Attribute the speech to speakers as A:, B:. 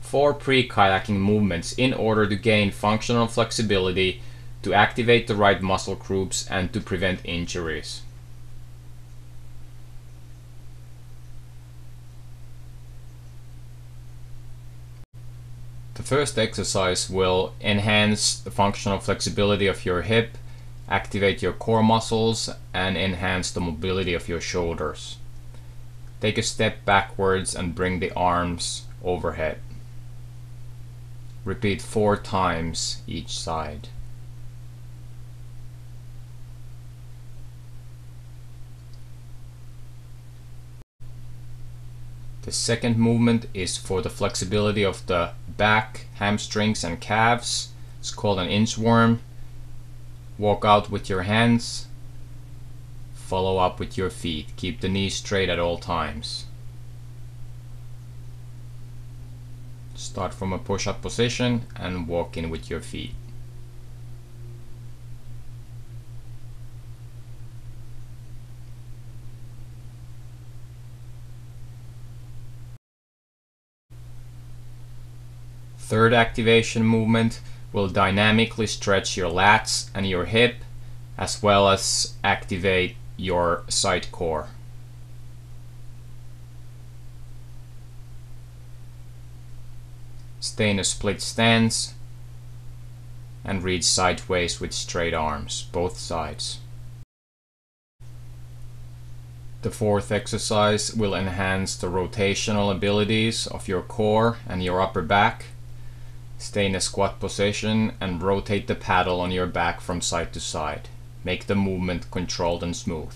A: 4 pre-kayaking movements in order to gain functional flexibility, to activate the right muscle groups, and to prevent injuries. The first exercise will enhance the functional flexibility of your hip, activate your core muscles, and enhance the mobility of your shoulders. Take a step backwards and bring the arms overhead. Repeat 4 times each side. The second movement is for the flexibility of the back, hamstrings, and calves. It's called an inchworm. Walk out with your hands. Follow up with your feet. Keep the knees straight at all times. Start from a push-up position and walk in with your feet. Third activation movement will dynamically stretch your lats and your hip, as well as activate your side core. Stay in a split stance and reach sideways with straight arms, both sides. The fourth exercise will enhance the rotational abilities of your core and your upper back. Stay in a squat position and rotate the paddle on your back from side to side. Make the movement controlled and smooth.